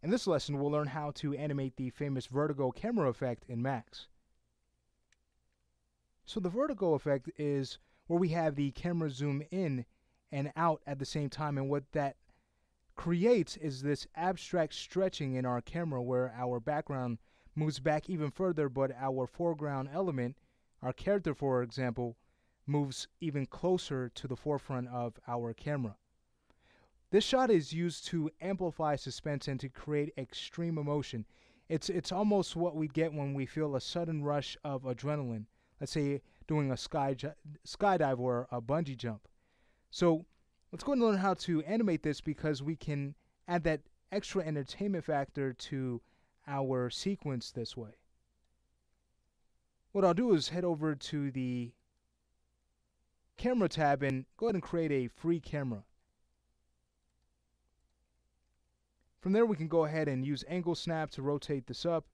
In this lesson, we'll learn how to animate the famous vertigo camera effect in Max. So the vertigo effect is where we have the camera zoom in and out at the same time, and what that creates is this abstract stretching in our camera where our background moves back even further, but our foreground element, our character for example, moves even closer to the forefront of our camera. This shot is used to amplify suspense and to create extreme emotion. It's almost what we get when we feel a sudden rush of adrenaline. Let's say doing a skydive or a bungee jump. So let's go and learn how to animate this, because we can add that extra entertainment factor to our sequence this way. What I'll do is head over to the camera tab and go ahead and create a free camera. From there, we can go ahead and use angle snap to rotate this up.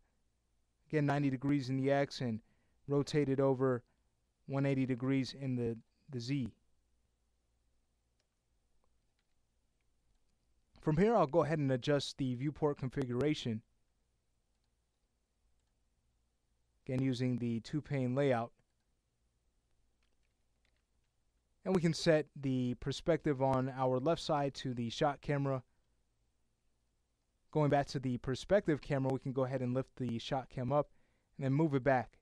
Again, 90 degrees in the X, and rotate it over 180 degrees in the Z. From here, I'll go ahead and adjust the viewport configuration. Again, using the two-pane layout. And we can set the perspective on our left side to the shot camera. Going back to the perspective camera, we can go ahead and lift the shot cam up and then move it back,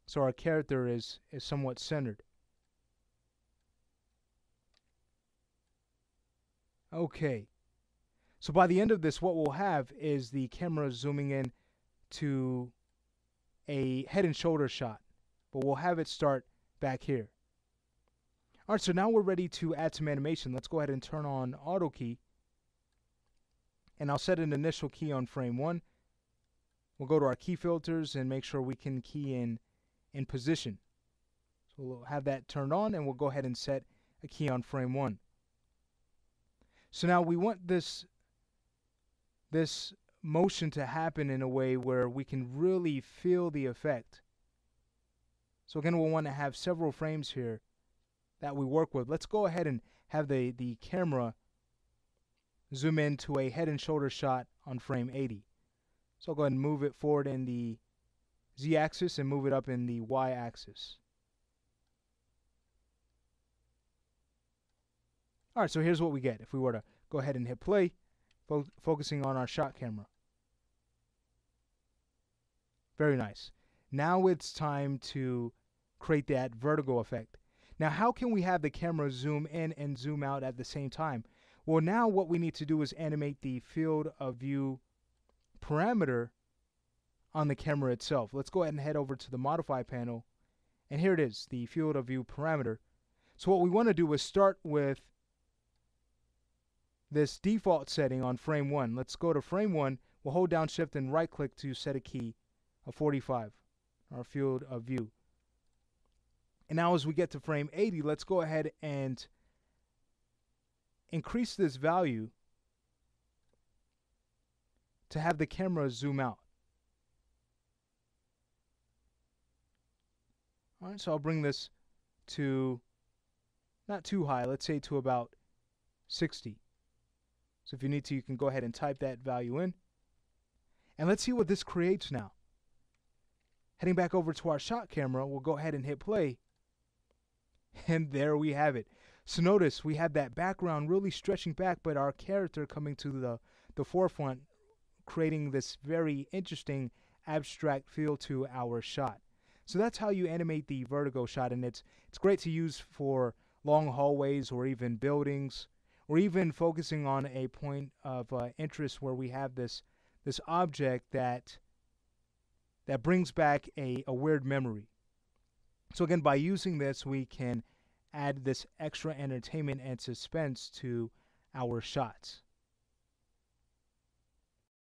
so our character is somewhat centered. Okay, so by the end of this, what we'll have is the camera zooming in to a head and shoulder shot, but we'll have it start back here. Alright, so now we're ready to add some animation. Let's go ahead and turn on auto key, and I'll set an initial key on frame 1. We'll go to our key filters and make sure we can key in position. So we'll have that turned on, and we'll go ahead and set a key on frame 1. So now we want this motion to happen in a way where we can really feel the effect. So again, we'll want to have several frames here that we work with. Let's go ahead and have the camera zoom into a head and shoulder shot on frame 80. So I'll go ahead and move it forward in the Z-axis and move it up in the Y-axis. Alright, so here's what we get if we were to go ahead and hit play, focusing on our shot camera. Very nice. Now it's time to create that vertigo effect. Now, how can we have the camera zoom in and zoom out at the same time? Well, now what we need to do is animate the field of view parameter on the camera itself. Let's go ahead and head over to the modify panel, and here it is, the field of view parameter. So what we want to do is start with this default setting on frame 1. Let's go to frame 1. We'll hold down shift and right click to set a key of 45, our field of view. And now as we get to frame 80, let's go ahead and increase this value to have the camera zoom out. Alright, so I'll bring this to not too high, let's say to about 60. So if you need to, you can go ahead and type that value in. And let's see what this creates now. Heading back over to our shot camera, we'll go ahead and hit play. And there we have it. So notice we have that background really stretching back, but our character coming to the forefront, creating this very interesting abstract feel to our shot. So that's how you animate the vertigo shot, and it's great to use for long hallways or even buildings, or even focusing on a point of interest where we have this object that brings back a weird memory. So again, by using this, we can add this extra entertainment and suspense to our shots.